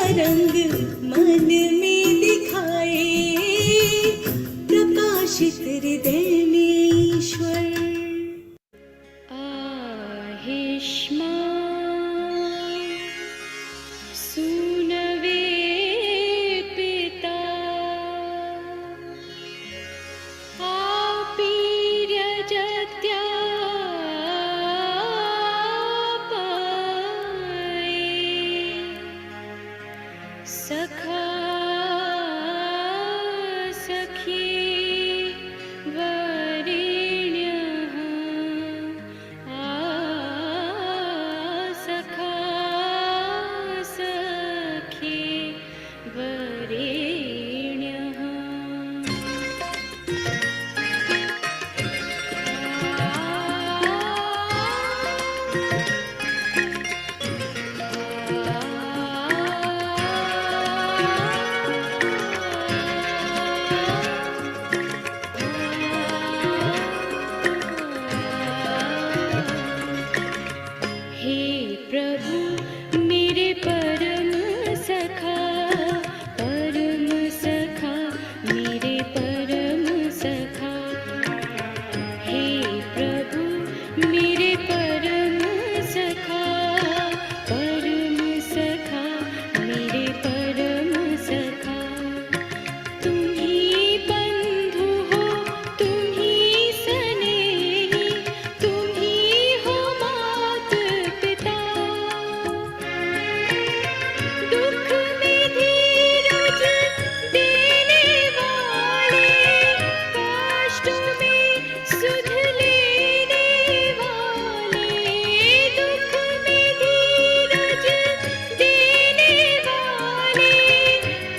रंग मन में दिखाए, प्रकाशित हृदय में ईश्वर। आहिष्मा सूनवे पिता सखा सखी वरेण्यः सखा सखी वरेण्यः। हे प्रभु मेरे परम सखा मेरे परम सखा। हे प्रभु मेरे परम सखा मेरे परम सखा। तुम ही बंधु हो तुम ही स्नेही, तुम ही हो मात पिता। दुख में धीरज देने वाले, कष्ट में सुध लेने वाले। दुख में धीरज देने वाले,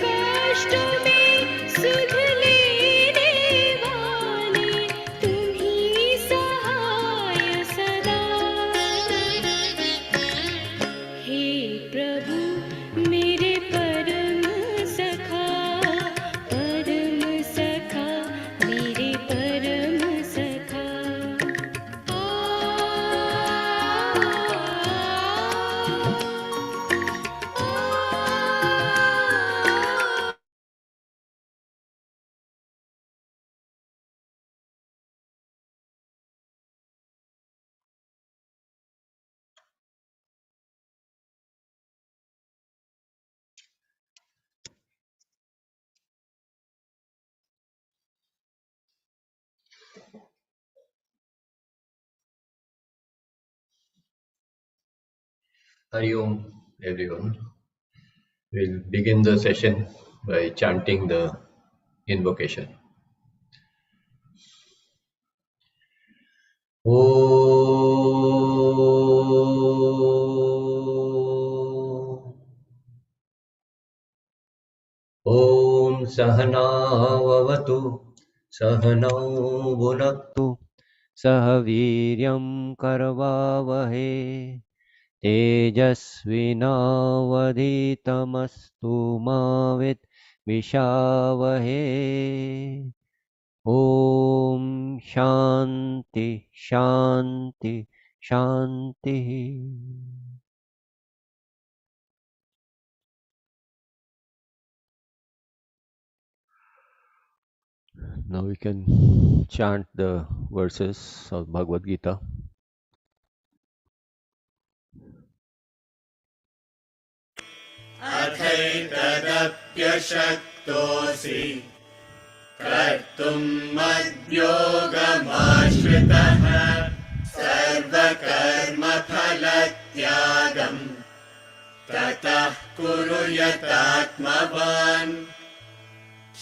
कष्ट में सुध लेने वाले। तुम ही सहाय सदा। हे प्रभु मेरे परम सखा मेरे परम सखा। Hari Om, everyone. We'll begin the session by chanting the invocation. Om Sahana Vavatu Sahanau Bhunaktu Sahaviryam Karvavahe तेजस्विनावधीतमस्तु मा विद्विषावहे। ओम शांति शांति शांति। Now we can chant the verses of Bhagavad Gita. अथैतदप्यशक्तोऽसि कर्तुं मद्योगमाश्रितः सर्वकर्मफलत्यागं ततः कुरु यतात्मवान्।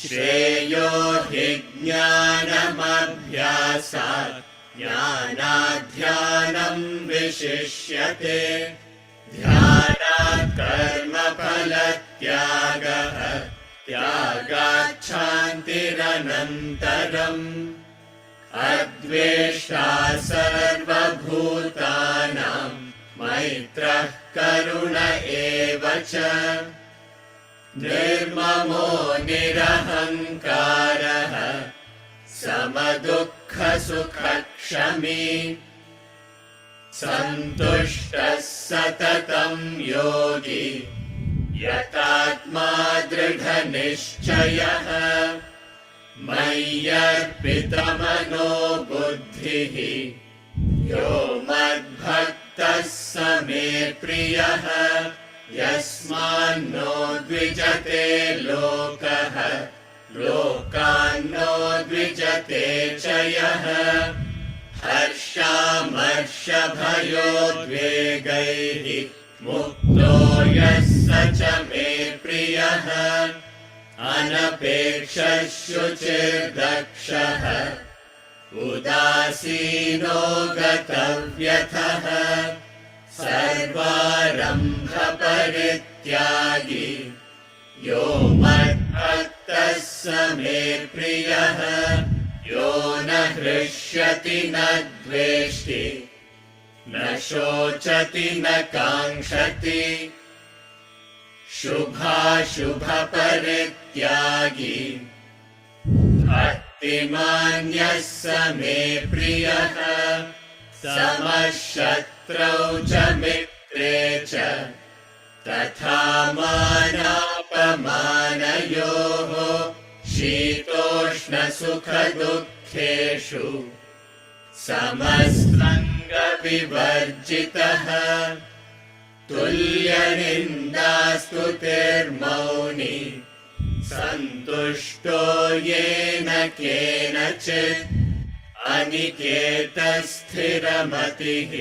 श्रेयो हि ज्ञानमभ्यासात् ज्ञानाध्यानं विशिष्यते। ध्यानात् कर्मफलत्यागः त्यागात् शान्तिरनन्तरम्। अद्वेष्टा सर्वभूतानां मैत्रः करुण एव च। निर्ममो निरहङ्कारः समदुःखसुखक्षमी। सन्तुष्टः सततं योगी यतात्मा दृढनिश्चयः मय्यर्पितमनो बुद्धिः यो मद्भक्तः स मे प्रियः यस्मान्नो द्विजते लोकः लोकान्नो द्विजते च यः हर्षामर्षभयोद्वेगैः मुक्तो यः स च मे प्रियः अनपेक्षः शुचिर्दक्षः उदासीनो गतव्यथः सर्वारम्भपरित्यागी यो मद्भक्तः स मे प्रियः यो न हृष्यति न द्वेष्टि न शोचति न काङ्क्षति शुभाशुभपरित्यागी भक्तिमान्यः स मे प्रियः समः शत्रौ च मित्रे च तथा मानापमानयोः शीतोष्णसुखदुःखेषु समस्सङ्गविवर्जितः तुल्यनिन्दास्तुतिर्मौनी सन्तुष्टो येन केनचित् अनिकेतस्थिरमतिः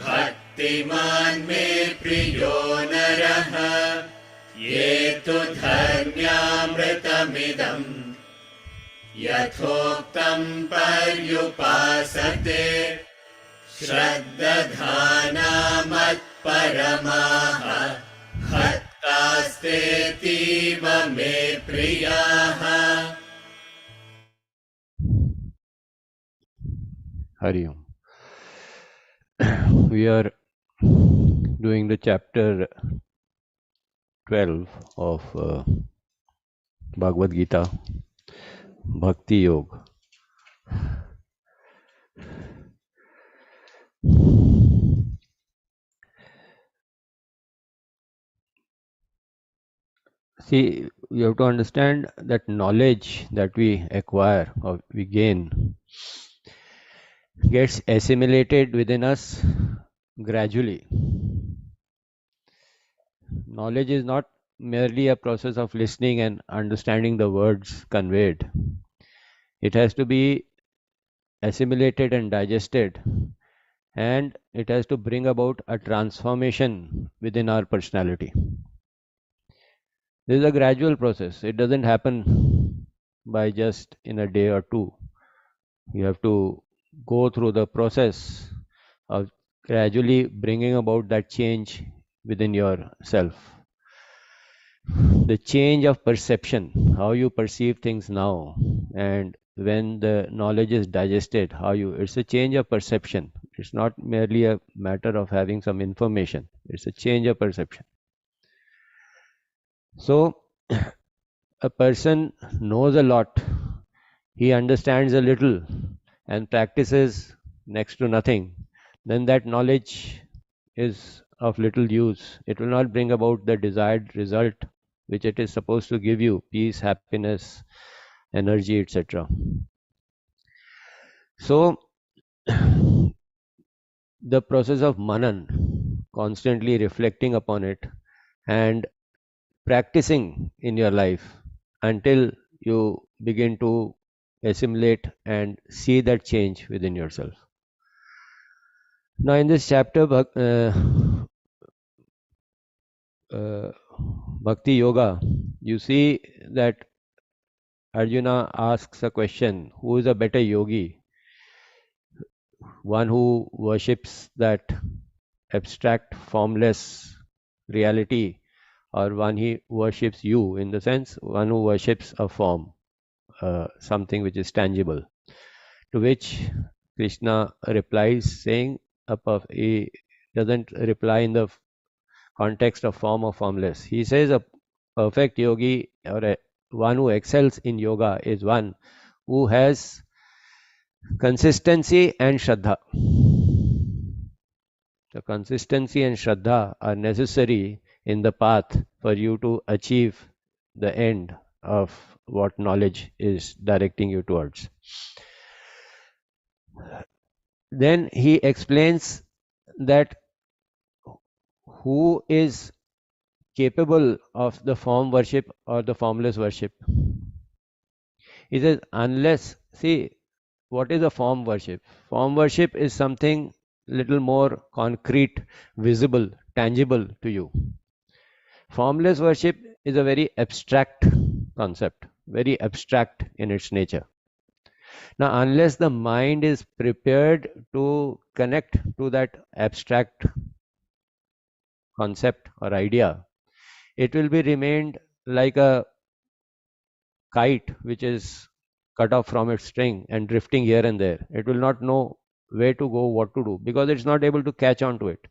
भक्तिमान् मे प्रियो नरः ये तु धर्म्यामृतमिदम् यथोक्तं पर्युपासते श्रद्दधाना मत्परमाः भक्तास्तेतीव मे प्रियाः। Hari Om. We are doing the chapter 12 of Bhagavad Gita, Bhakti Yoga. See, you have to understand that knowledge that we acquire or we gain gets assimilated within us gradually. Knowledge is not merely a process of listening and understanding the words conveyed. It has to be assimilated and digested, and it has to bring about a transformation within our personality. This is a gradual process. It doesn't happen by just in a day or two. You have to go through the process of gradually bringing about that change within yourself. The change of perception, how you perceive things now, and when the knowledge is digested, it's a change of perception. It's not merely a matter of having some information. It's a change of perception. So, a person knows a lot, he understands a little and practices next to nothing, then that knowledge is of little use. It will not bring about the desired result which it is supposed to give you, peace, happiness, energy, etc. So, the process of manan, constantly reflecting upon it and practicing in your life until you begin to assimilate and see that change within yourself. Now in this chapter, Bhakti Yoga, you see that Arjuna asks a question, who is a better yogi? One who worships that abstract, formless reality, or one he worships you, in the sense one who worships a form, something which is tangible. To which Krishna replies saying, he doesn't reply in the context of form or formless. He says a perfect yogi, or one who excels in yoga, is one who has consistency and Shraddha. The consistency and Shraddha are necessary in the path for you to achieve the end of what knowledge is directing you towards. Then he explains that who is capable of the form worship or the formless worship. He says, unless, see, what is a form worship? Form worship is something little more concrete, visible, tangible to you. Formless worship is a very abstract concept, very abstract in its nature. Now, unless the mind is prepared to connect to that abstract concept or idea, it will be remained like a kite which is cut off from its string and drifting here and there. It will not know where to go, what to do, because it's not able to catch on to it.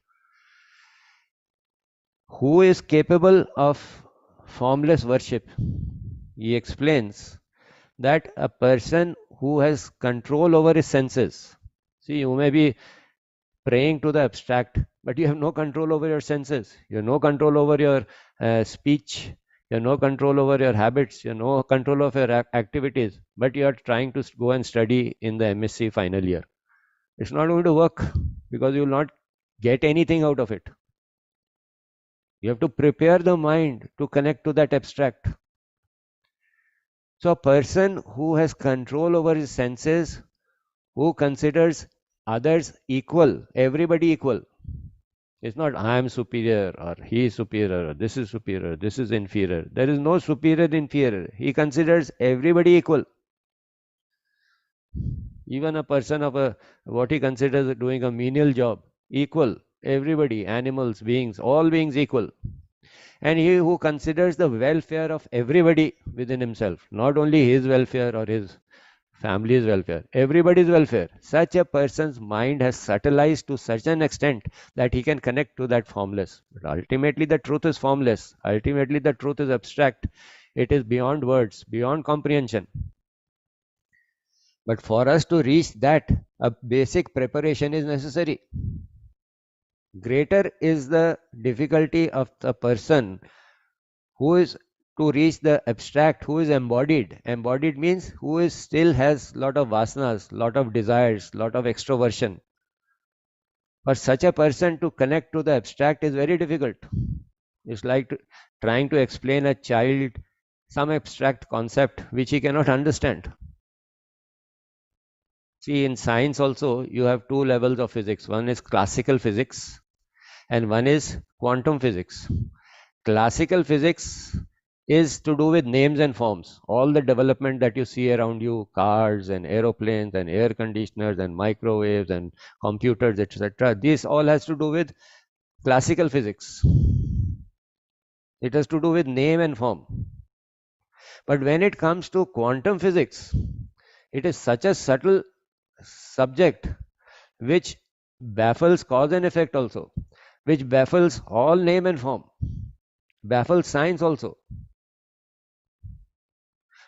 Who is capable of formless worship? He explains that a person who has control over his senses. See, you may be praying to the abstract, but you have no control over your senses. You have no control over your speech. You have no control over your habits. You have no control of your activities. But you are trying to go and study in the MSc final year. It's not going to work because you will not get anything out of it. You have to prepare the mind to connect to that abstract. So a person who has control over his senses, who considers others equal, everybody equal. It's not I am superior or he is superior or this is superior, this is inferior. There is no superior, inferior. He considers everybody equal. Even a person of what he considers doing a menial job, equal. Everybody, animals, beings, all beings equal. And he who considers the welfare of everybody within himself, not only his welfare or his family's welfare, everybody's welfare. Such a person's mind has subtilized to such an extent that he can connect to that formless. But ultimately the truth is formless. Ultimately the truth is abstract. It is beyond words, beyond comprehension. But for us to reach that, a basic preparation is necessary. Greater is the difficulty of the person who is to reach the abstract, who is embodied. Embodied means who is still has lot of vasanas, lot of desires, lot of extroversion. For such a person to connect to the abstract is very difficult. It's like trying to explain a child some abstract concept which he cannot understand. See, in science also, you have two levels of physics. One is classical physics and one is quantum physics. Classical physics is to do with names and forms. All the development that you see around you, cars and aeroplanes and air conditioners and microwaves and computers, etc. This all has to do with classical physics. It has to do with name and form. But when it comes to quantum physics, it is such a subtle subject which baffles cause and effect also, which baffles all name and form, baffles science also.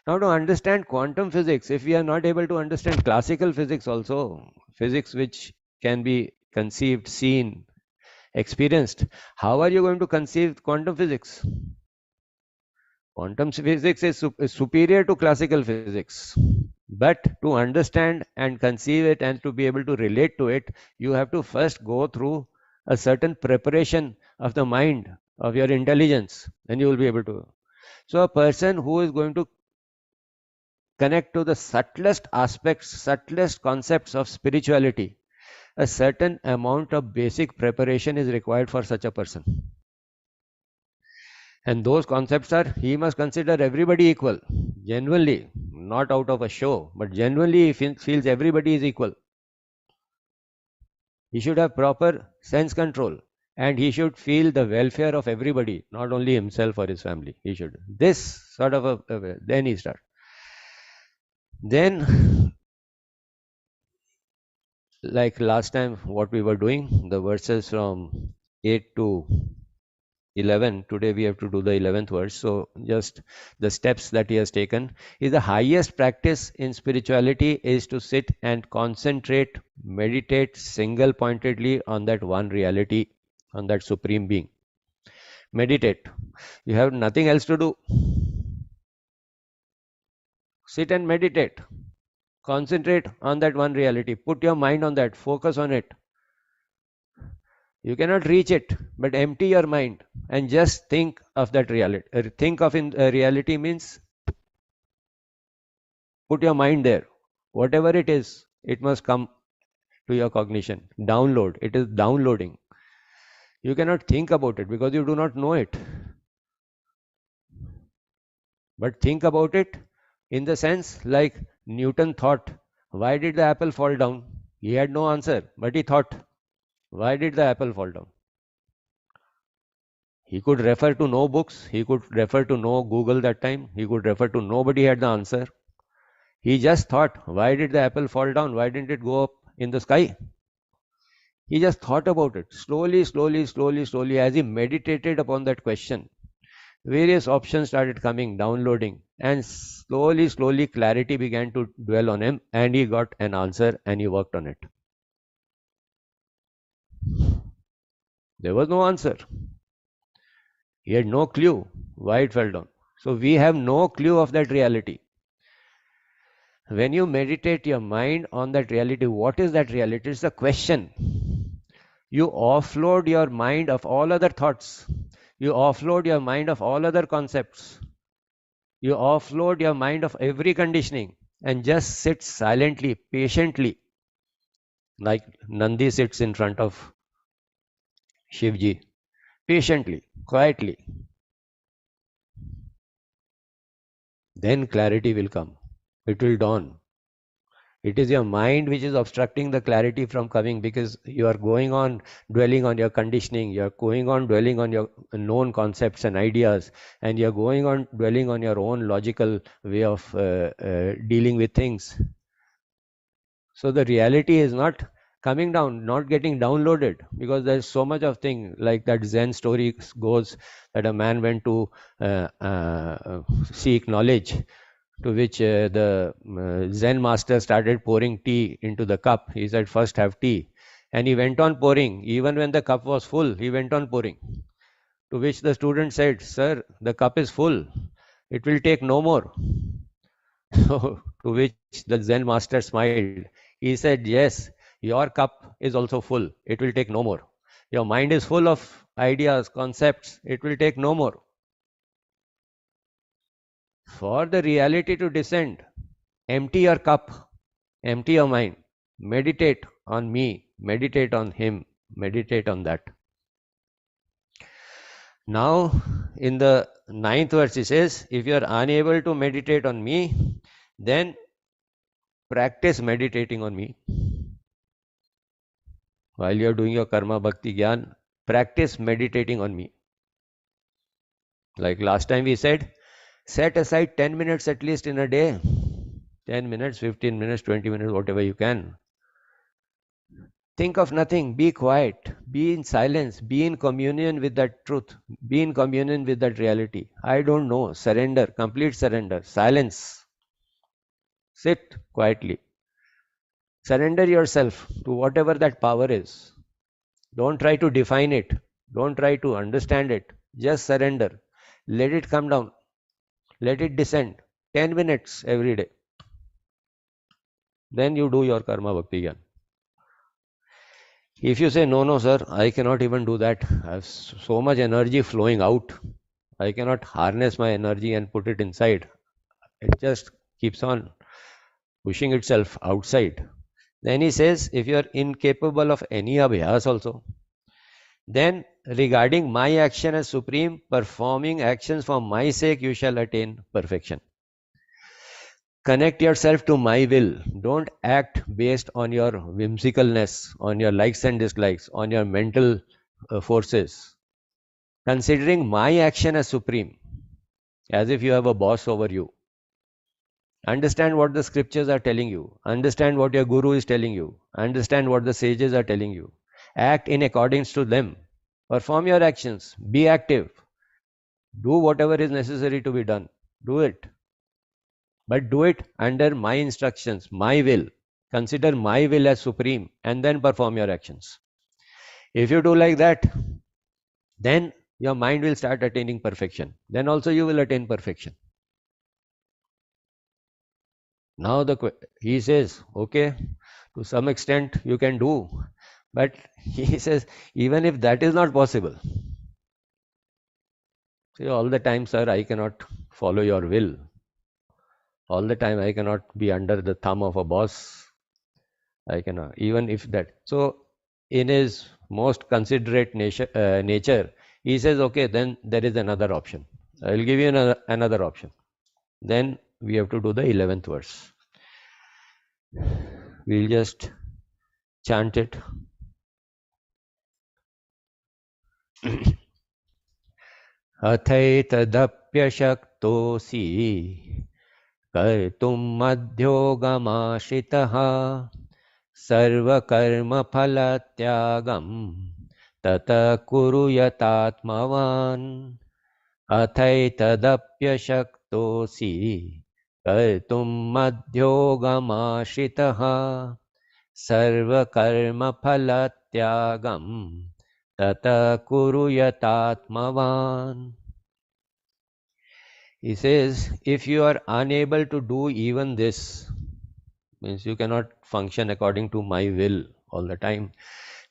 Now, to understand quantum physics, if we are not able to understand classical physics also, physics which can be conceived, seen, experienced, how are you going to conceive quantum physics? Quantum physics is superior to classical physics. But to understand and conceive it and to be able to relate to it, you have to first go through a certain preparation of the mind, of your intelligence, and you will be able to. So a person who is going to connect to the subtlest aspects, subtlest concepts of spirituality, a certain amount of basic preparation is required for such a person. And those concepts are, he must consider everybody equal, genuinely, not out of a show, but genuinely he feels everybody is equal. He should have proper sense control and he should feel the welfare of everybody, not only himself or his family. He should. This sort of then he starts. Then, like last time, what we were doing, the verses from 8 to 11, today we have to do the 11th verse. So just the steps that he has taken is the highest practice in spirituality is to sit and concentrate, meditate single pointedly on that one reality, on that supreme being. Meditate. You have nothing else to do. Sit and meditate. Concentrate on that one reality. Put your mind on that. Focus on it. You cannot reach it, but empty your mind and just think of that reality. Think of in reality means put your mind there. Whatever it is, it must come to your cognition. Download. It is downloading. You cannot think about it because you do not know it. But think about it in the sense like Newton thought, why did the apple fall down? He had no answer, but he thought, why did the apple fall down? He could refer to no books, he could refer to no Google that time, he could refer to nobody had the answer. He just thought, why did the apple fall down? Why didn't it go up in the sky? He just thought about it slowly, as he meditated upon that question. Various options started coming, downloading, and slowly clarity began to dwell on him, and he got an answer and he worked on it. There was no answer. He had no clue why it fell down. So we have no clue of that reality. When you meditate your mind on that reality, what is that reality? It's a question. You offload your mind of all other thoughts. You offload your mind of all other concepts. You offload your mind of every conditioning and just sit silently, patiently, like Nandi sits in front of Shivji. Patiently, quietly. Then clarity will come. It will dawn. It is your mind which is obstructing the clarity from coming because you are going on dwelling on your conditioning, you are going on dwelling on your known concepts and ideas, and you are going on dwelling on your own logical way of dealing with things. So the reality is not coming down, not getting downloaded, because there's so much of thing like that Zen story goes that a man went to seek knowledge, to which the Zen master started pouring tea into the cup. He said, first have tea. And he went on pouring. Even when the cup was full, he went on pouring. To which the student said, sir, the cup is full. It will take no more. So, to which the Zen master smiled. He said, yes, your cup is also full. It will take no more. Your mind is full of ideas, concepts. It will take no more. For the reality to descend, empty your cup, empty your mind, meditate on me, meditate on him, meditate on that. Now, in the 9th verse, he says, if you are unable to meditate on me, then practice meditating on me. While you are doing your karma, bhakti, gyan, practice meditating on me. Like last time we said, set aside 10 minutes at least in a day. 10 minutes, 15 minutes, 20 minutes, whatever you can. Think of nothing. Be quiet. Be in silence. Be in communion with that truth. Be in communion with that reality. I don't know. Surrender. Complete surrender. Silence. Sit quietly. Surrender yourself to whatever that power is. Don't try to define it. Don't try to understand it. Just surrender. Let it come down. Let it descend. 10 minutes every day. Then you do your karma bhakti gyan. If you say, no, sir, I cannot even do that. I have so much energy flowing out. I cannot harness my energy and put it inside. It just keeps on pushing itself outside. Then he says, if you are incapable of any abhyas also, then regarding my action as supreme, performing actions for my sake, you shall attain perfection. Connect yourself to my will. Don't act based on your whimsicalness, on your likes and dislikes, on your mental forces. Considering my action as supreme, as if you have a boss over you. Understand what the scriptures are telling you. Understand what your guru is telling you. Understand what the sages are telling you. Act in accordance to them. Perform your actions. Be active. Do whatever is necessary to be done. Do it. But do it under my instructions, my will. Consider my will as supreme and then perform your actions. If you do like that, then your mind will start attaining perfection. Then also you will attain perfection. Now he says, okay, to some extent you can do, but he says, even if that is not possible, see, all the time, sir, I cannot follow your will. All the time I cannot be under the thumb of a boss. I cannot, even if that. So in his most considerate nature, he says, okay, then there is another option. I will give you another option. Then we have to do the 11th verse. We'll just chant it. अथैतदप्यशक्तोऽसि कर्तुं मध्योगमाश्रितः सर्वकर्मफलत्यागं ततः कुरु यतात्मवान् अथैतदप्यशक्तोऽसि कर्तुं मध्योगमाश्रितः सर्वकर्मफलत्यागं ततः कुरु यतात्मवान्. He says, if you are unable to do even this, means you cannot function according to my will all the time,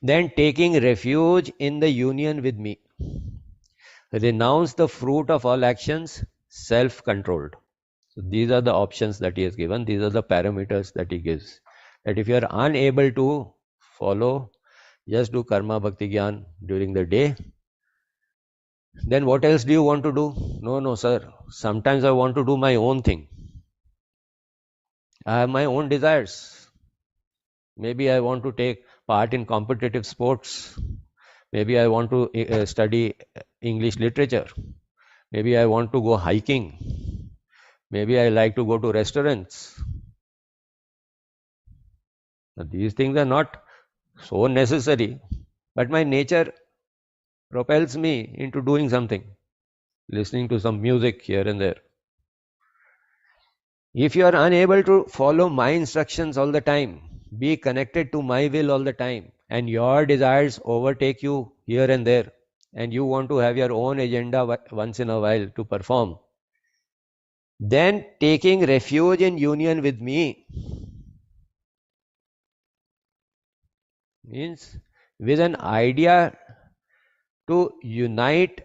then taking refuge in the union with me, renounce the fruit of all actions, self-controlled. So these are the options that he has given. These are the parameters that he gives. That if you are unable to follow, just do karma bhakti gyan during the day, then what else do you want to do? No, sir. Sometimes I want to do my own thing. I have my own desires. Maybe I want to take part in competitive sports. Maybe I want to study English literature. Maybe I want to go hiking. Maybe I like to go to restaurants. Now, these things are not so necessary, but my nature propels me into doing something, listening to some music here and there. If you are unable to follow my instructions all the time, be connected to my will all the time, and your desires overtake you here and there, and you want to have your own agenda once in a while to perform, then taking refuge in union with me means with an idea to unite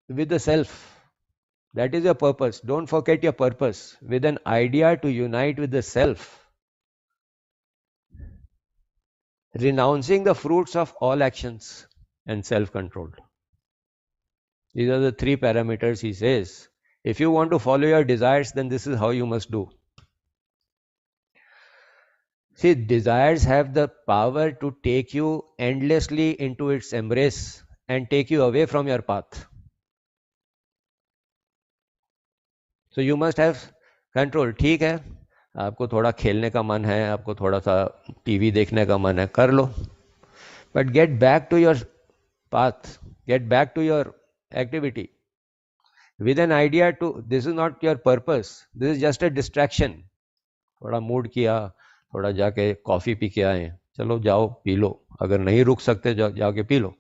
with the self. That is your purpose. Don't forget your purpose. With an idea to unite with the self, renouncing the fruits of all actions and self-control. These are the three parameters he says. If you want to follow your desires, then this is how you must do. See, desires have the power to take you endlessly into its embrace and take you away from your path. So you must have control. ठीक है, आपको थोड़ा खेलने का मन है, आपको थोड़ा सा टीवी देखने का मन है, कर लो. But get back to your path, get back to your activity with an idea to, this is not your purpose, this is just a distraction. थोड़ा मूड किया, थोड़ा जाके कॉफी पी के आए, चलो जाओ पी लो, अगर नहीं रुक सकते जाके पी लो.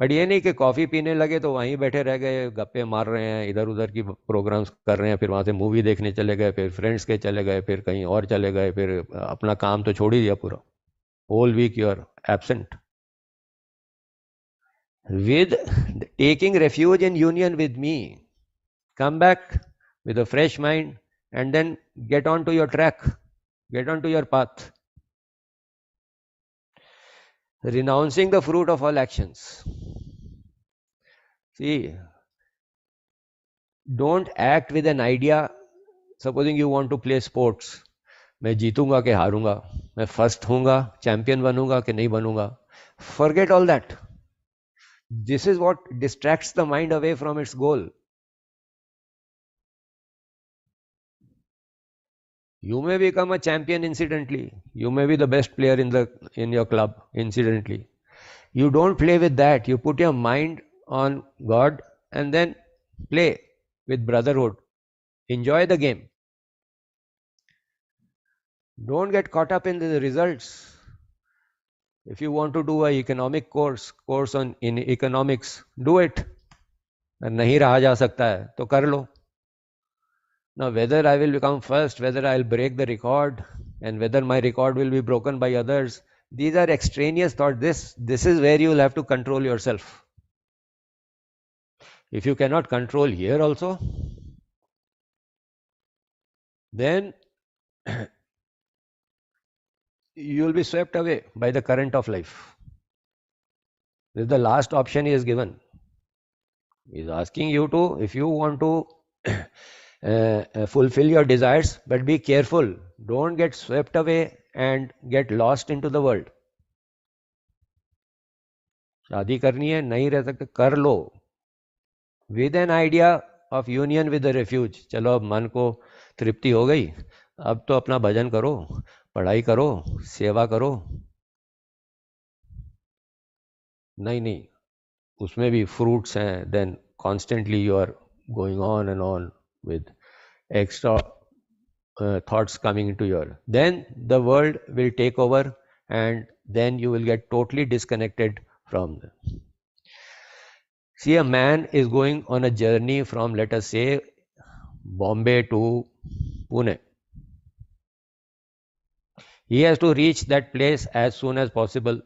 बट ये नहीं कि कॉफी पीने लगे तो वहीं बैठे रह गए, गप्पे मार रहे हैं, इधर उधर की प्रोग्राम्स कर रहे हैं, फिर वहां से मूवी देखने चले गए, फिर फ्रेंड्स के चले गए, फिर कहीं और चले गए, फिर अपना काम तो छोड़ ही दिया पूरा. Whole week you are absent. With taking refuge in union with me, come back with a fresh mind and then get on to your track, get on to your path. Renouncing the fruit of all actions. See, don't act with an idea. Supposing you want to play sports, मैं जीतूंगा कि हारूंगा, मैं first होऊंगा, champion बनूंगा कि नहीं बनूंगा. Forget all that. This is what distracts the mind away from its goal. You may become a champion incidentally. You may be the best player in your club incidentally. You don't play with that. You put your mind on God and then play with brotherhood. Enjoy the game. Don't get caught up in the results. If you want to do a economic course on in economics, do it. नहीं रहा जा सकता है तो कर लो. Now whether I will become first, whether I will break the record, and whether my record will be broken by others, these are extraneous thoughts. This is where you will have to control yourself. If you cannot control here also, then you will be swept away by the current of life. This is the last option he has given. He is asking you to, if you want to fulfill your desires, but be careful. Don't get swept away and get lost into the world. शादी करनी है, नहीं रह सकते, कर लो. With an idea of union with the refuge. चलो अब मन को तृप्ति हो गई, अब तो अपना भजन करो, पढ़ाई करो, सेवा करो. नहीं, उसमें भी fruits हैं. Then constantly you are going on and on with extra thoughts coming into your. Then the world will take over, and then you will get totally disconnected from them. See, a man is going on a journey from, let us say, Bombay to Pune. He has to reach that place as soon as possible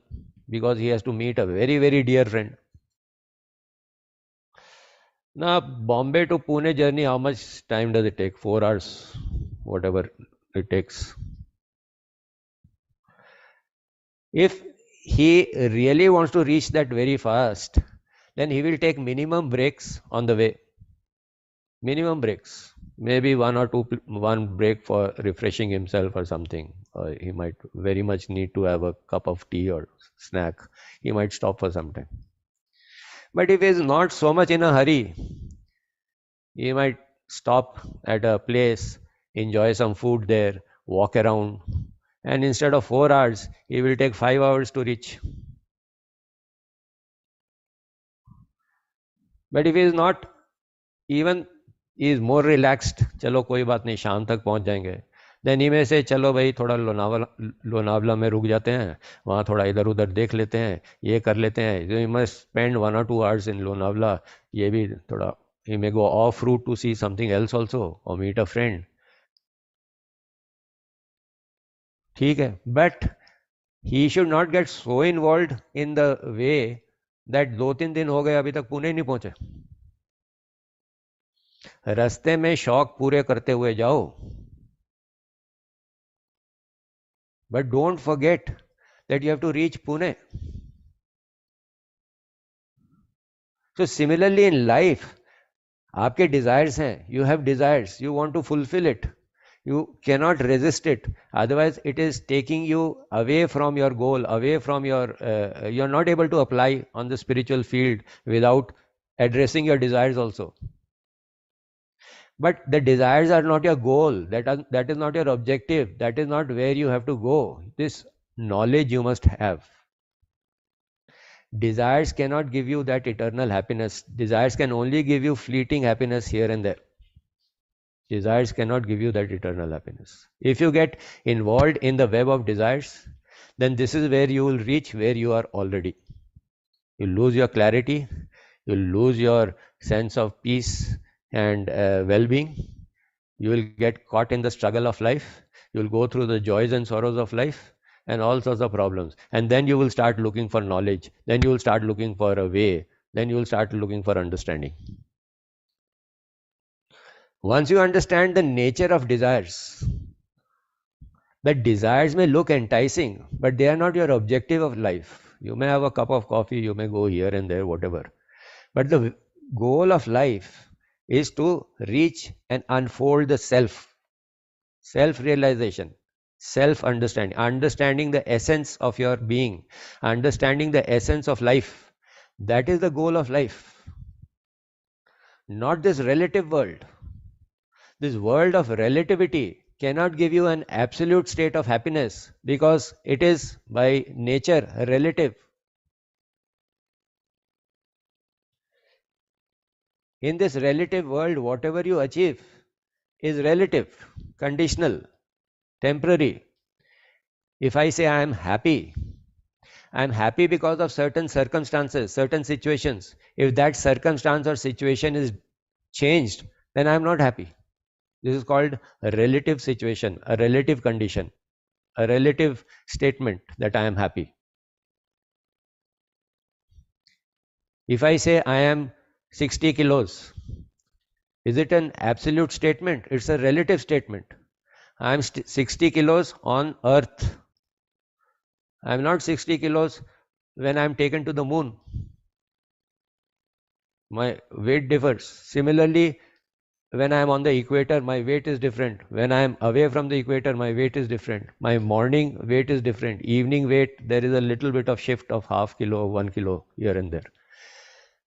because he has to meet a very, very dear friend. Now, Bombay to Pune journey, how much time does it take? 4 hours, whatever it takes. If he really wants to reach that very fast, then he will take minimum breaks on the way. Minimum breaks. Maybe one break for refreshing himself or something. Or he might very much need to have a cup of tea or snack. He might stop for some time. But if he is not so much in a hurry, he might stop at a place, enjoy some food there, walk around, and instead of 4 hours, he will take 5 hours to reach. But if he is not, even he is more relaxed, चलो कोई बात नहीं, शाम तक पहुंच जाएंगे. Then he may say, चलो भाई थोड़ा लोनावला में रुक जाते हैं, वहाँ थोड़ा इधर उधर देख लेते हैं, ये कर लेते हैं. So he must spend 1 or 2 hours in Lonavala. ये भी थोड़ा, he may go off route to see something else also or meet a friend. ठीक है, but he should not get so involved in the way that 2-3 दिन हो गए अभी तक पुणे नहीं पहुंचे. रास्ते में शौक पूरे करते हुए जाओ. But don't forget that you have to reach Pune. So similarly in life, आपके desires हैं, you have desires, you want to fulfill it. You cannot resist it. Otherwise, it is taking you away from your goal, away from your, you're not able to apply on the spiritual field without addressing your desires also. But the desires are not your goal. That is not your objective. That is not where you have to go. This knowledge you must have. Desires cannot give you that eternal happiness. Desires can only give you fleeting happiness here and there. Desires cannot give you that eternal happiness. If you get involved in the web of desires, then this is where you will reach where you are already. You lose your clarity, you lose your sense of peace and well-being. You will get caught in the struggle of life. You will go through the joys and sorrows of life and all sorts of problems. And then you will start looking for knowledge. Then you will start looking for a way. Then you will start looking for understanding. Once you understand the nature of desires, that desires may look enticing, but they are not your objective of life. You may have a cup of coffee, you may go here and there, whatever. But the goal of life is to reach and unfold the self-realization, self-understanding, understanding the essence of your being, understanding the essence of life. That is the goal of life. Not this relative world. This world of relativity cannot give you an absolute state of happiness because it is by nature relative. In this relative world, whatever you achieve is relative, conditional, temporary. If I say I am happy, I am happy because of certain circumstances, certain situations. If that circumstance or situation is changed, then I am not happy. This is called a relative situation, a relative condition, a relative statement that I am happy. If I say I am 60 kilos, is it an absolute statement? It's a relative statement. I am 60 kilos on earth. I am not 60 kilos when I am taken to the moon. My weight differs. Similarly, when I am on the equator, my weight is different. When I am away from the equator, my weight is different. My morning weight is different. Evening weight, there is a little bit of shift of half kilo, 1 kilo here and there.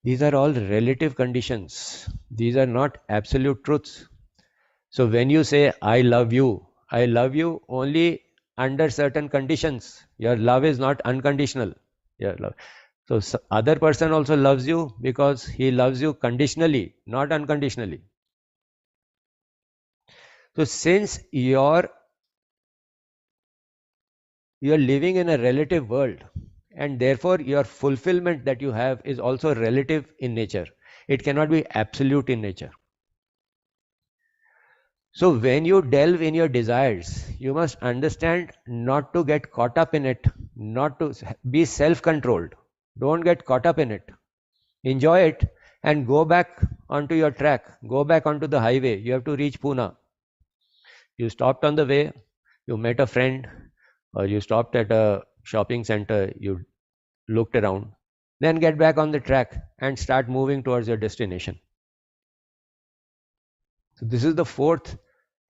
These are all relative conditions. These are not absolute truths. So when you say, I love you only under certain conditions. Your love is not unconditional. Your love. So other person also loves you because he loves you conditionally, not unconditionally. So since you're living in a relative world, and therefore your fulfillment that you have is also relative in nature. It cannot be absolute in nature. So when you delve in your desires, you must understand not to get caught up in it, not to be self-controlled. Don't get caught up in it. Enjoy it and go back onto your track. Go back onto the highway. You have to reach Pune. You stopped on the way, you met a friend, or you stopped at a shopping center, you looked around, then get back on the track and start moving towards your destination. So this is the fourth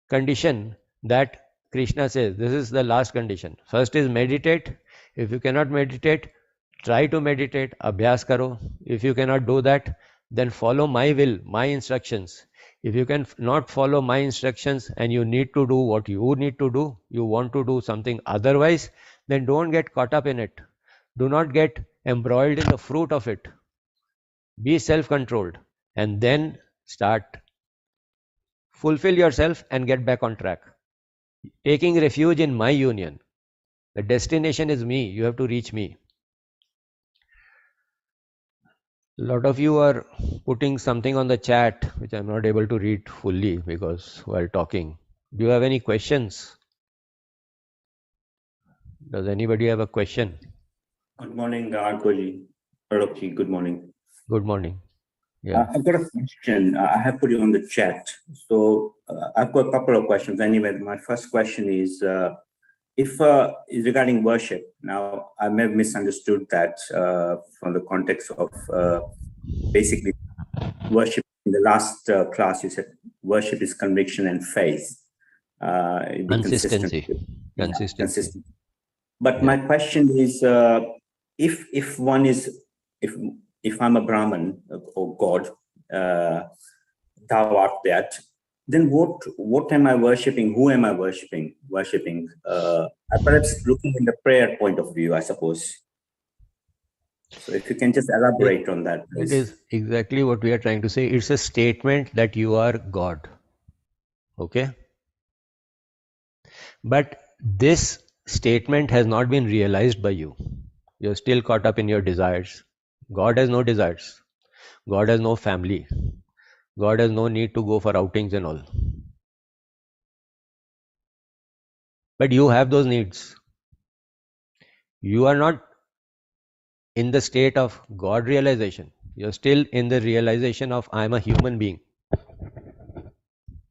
condition that Krishna says. This is the last condition. First is meditate. If you cannot meditate, try to meditate, abhyas karo. If you cannot do that, then follow my will, my instructions. If you can not follow my instructions and you need to do what you need to do, you want to do something otherwise, then don't get caught up in it. Do not get embroiled in the fruit of it. Be self-controlled and then start. Fulfill yourself and get back on track. Taking refuge in my union. The destination is me. You have to reach me. A lot of you are putting something on the chat which I'm not able to read fully because while talking. Do you have any questions? Does anybody have a question? Good morning, Arkoji. Alok, good morning. Good morning. Yeah. I've got a question. I have put it on the chat. So I've got a couple of questions. Anyway, my first question is, is regarding worship. Now, I may have misunderstood that from the context of basically worship. In the last class, you said worship is conviction and faith. Consistency. Consistency. But my question is, if one is, if I'm a Brahman or God, thou art that, then what am I worshipping? Who am I worshipping? Perhaps looking in the prayer point of view, I suppose. So if you can just elaborate on that, please. It is exactly what we are trying to say. It's a statement that you are God. Okay? But this statement has not been realized by you. You're still caught up in your desires. God has no desires. God has no family. God has no need to go for outings and all. But you have those needs. You are not in the state of God realization. You're still in the realization of I'm a human being.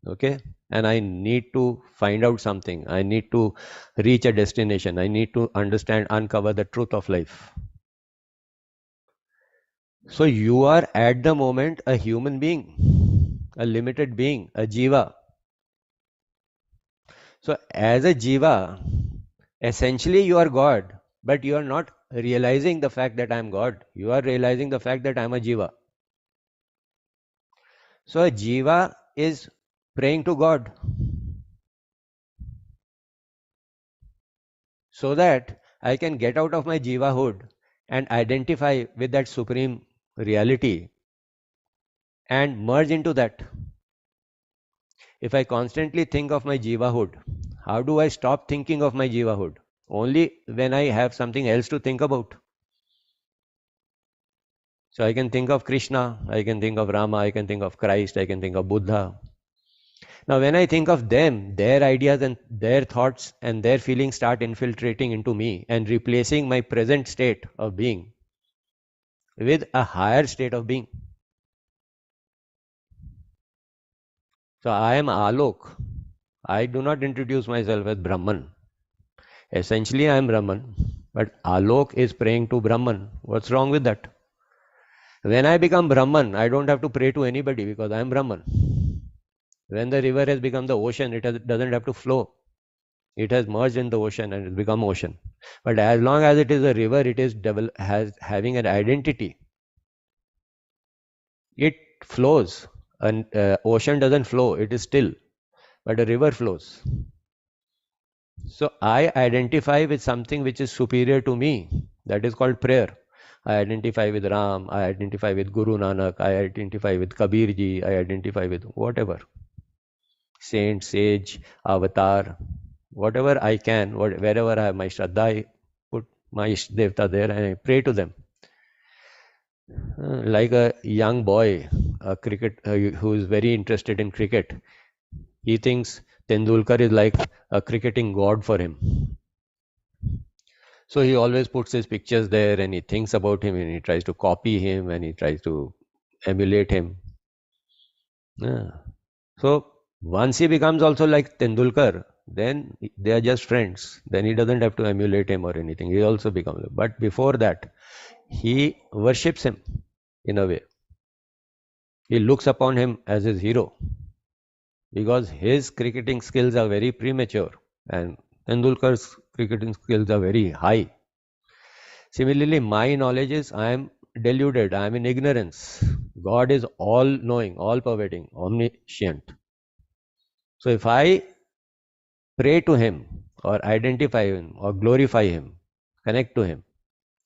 Okay? And I need to find out something. I need to reach a destination. I need to understand, uncover the truth of life. So you are at the moment a human being, a limited being, a jiva. So as a jiva, essentially you are God, but you are not realizing the fact that I am God. You are realizing the fact that I am a jiva. So a jiva is praying to God so that I can get out of my jivahood and identify with that supreme reality and merge into that. If I constantly think of my jivahood, how do I stop thinking of my jivahood? only when I have something else to think about. So I can think of Krishna, I can think of Rama, I can think of Christ, I can think of Buddha. Now, when I think of them, their ideas and their thoughts and their feelings start infiltrating into me and replacing my present state of being with a higher state of being. So I am Alok. I do not introduce myself as Brahman. Essentially, I am Brahman, but Alok is praying to Brahman. What's wrong with that? When I become Brahman, I don't have to pray to anybody because I am Brahman. When the river has become the ocean, it doesn't have to flow. It has merged in the ocean and it's become ocean. But as long as it is a river, it is having an identity. It flows. An ocean doesn't flow, it is still. But a river flows. So I identify with something which is superior to me. That is called prayer. I identify with Ram, I identify with Guru Nanak, I identify with Kabirji, I identify with whatever. Saint, sage, avatar, whatever I can, wherever I have my Shraddha, I put my Devta there and I pray to them. Like a young boy, a cricket who is very interested in cricket, he thinks Tendulkar is like a cricketing god for him. So he always puts his pictures there and he thinks about him and he tries to copy him and he tries to emulate him. So once he becomes also like Tendulkar, then they are just friends. Then he doesn't have to emulate him or anything. He also becomes. But before that, he worships him in a way. He looks upon him as his hero because his cricketing skills are very premature and Tendulkar's cricketing skills are very high. Similarly, my knowledge is I am deluded, I am in ignorance. God is all knowing, all pervading, omniscient. So if I pray to him or identify him or glorify him, connect to him,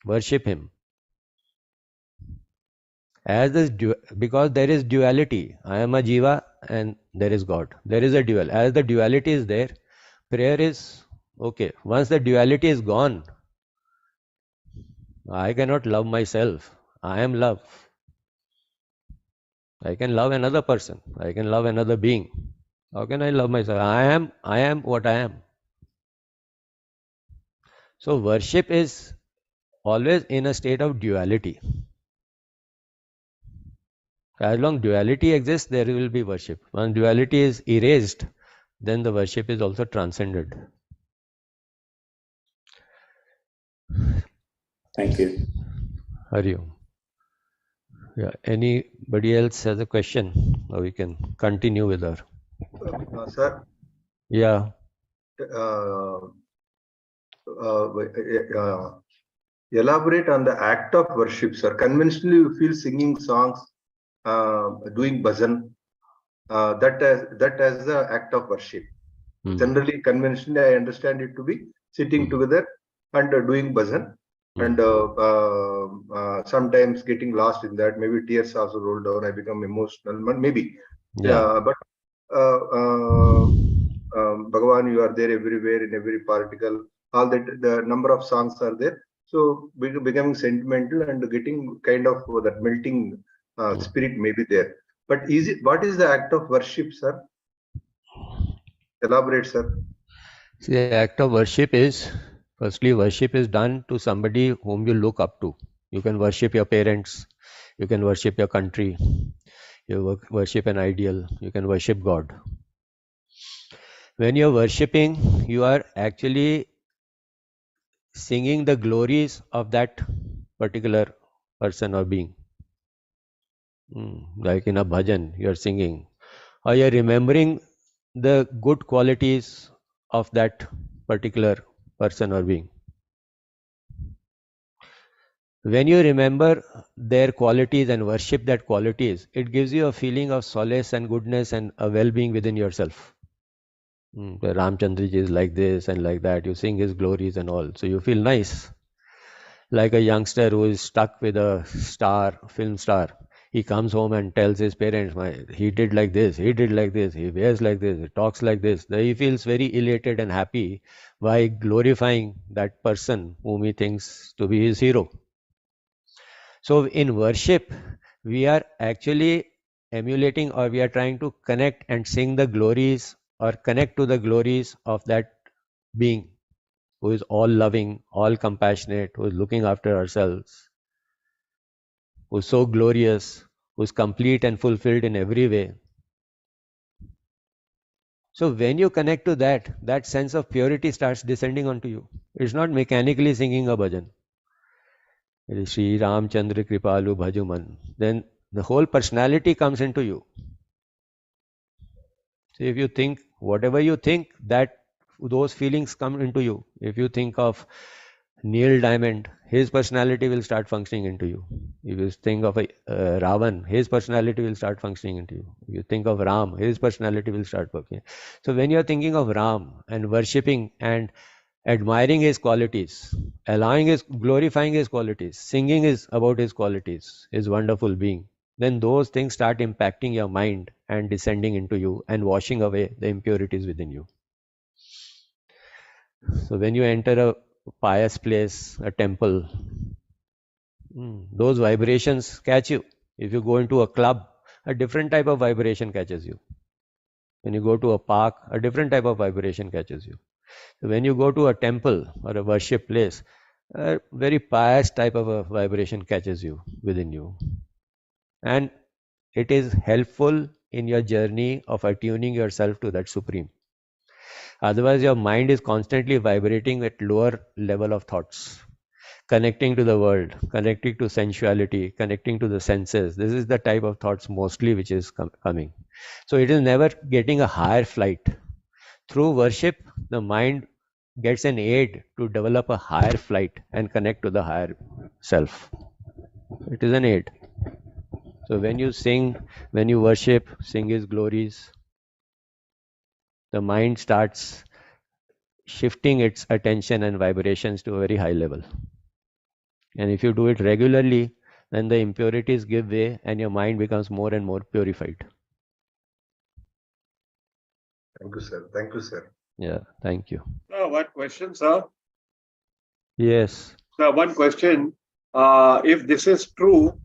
worship him, as this because there is duality. I am a jiva and there is God. There is a dual. As the duality is there, prayer is okay. Once the duality is gone, I cannot love myself. I am love. I can love another person. I can love another being. How can I love myself? I am what I am. So worship is always in a state of duality. As long duality exists, there will be worship. When duality is erased, then the worship is also transcended. Thank you. Hari Om. Yeah. Anybody else has a question, or we can continue with her? Sir. Yeah. Elaborate on the act of worship, sir. Conventionally, we feel singing songs, doing bhajan, that as the act of worship. Generally, conventionally, I understand it to be sitting together and doing bhajan, and sometimes getting lost in that. Maybe tears also roll down. I become emotional. Maybe, but Bhagavan, you are there everywhere in every particle. All that, the number of songs are there. So becoming sentimental and getting kind of that melting spirit may be there. But what is the act of worship, sir? Elaborate, sir. See, the act of worship is, firstly, worship is done to somebody whom you look up to. You can worship your parents, you can worship your country, you worship an ideal, you can worship God. When you're worshipping, you are actually singing the glories of that particular person or being. Like in a bhajan, you're singing, or you're remembering the good qualities of that particular person or being. When you remember their qualities and worship that qualities, it gives you a feeling of solace and goodness and a well-being within yourself. Ramchandra ji is like this and like that. You sing his glories and all. So you feel nice. Like a youngster who is stuck with a star, film star. He comes home and tells his parents, he did like this, he did like this, he wears like this, he talks like this. He feels very elated and happy by glorifying that person whom he thinks to be his hero. So in worship, we are actually emulating, or we are trying to connect and sing the glories or connect to the glories of that being who is all loving, all compassionate, who is looking after ourselves, who is so glorious, who is complete and fulfilled in every way. So when you connect to that, that sense of purity starts descending onto you. It's not mechanically singing a bhajan. It is Shri Ramchandra Kripalu Bhajuman. Then the whole personality comes into you. So if you think, whatever you think, that those feelings come into you. If you think of Neil Diamond, his personality will start functioning into you. If you think of Ravan, his personality will start functioning into you. If you think of Ram, his personality will start working. So when you are thinking of Ram and worshipping and admiring his qualities, glorifying his qualities, singing about his qualities, his wonderful being, then those things start impacting your mind and descending into you and washing away the impurities within you. So when you enter a pious place, a temple, those vibrations catch you. If you go into a club, a different type of vibration catches you. When you go to a park, a different type of vibration catches you. So when you go to a temple or a worship place, a very pious type of a vibration catches you within you. And it is helpful in your journey of attuning yourself to that Supreme. Otherwise, your mind is constantly vibrating at lower level of thoughts, connecting to the world, connecting to sensuality, connecting to the senses. This is the type of thoughts mostly which is coming. So it is never getting a higher flight. Through worship, the mind gets an aid to develop a higher flight and connect to the higher self. It is an aid. So when you sing, when you worship, sing His glories, the mind starts shifting its attention and vibrations to a very high level. And if you do it regularly, then the impurities give way and your mind becomes more and more purified. Thank you, sir. Thank you, sir. Yeah, thank you. One question, sir. Yes. Sir, one question. If this is true,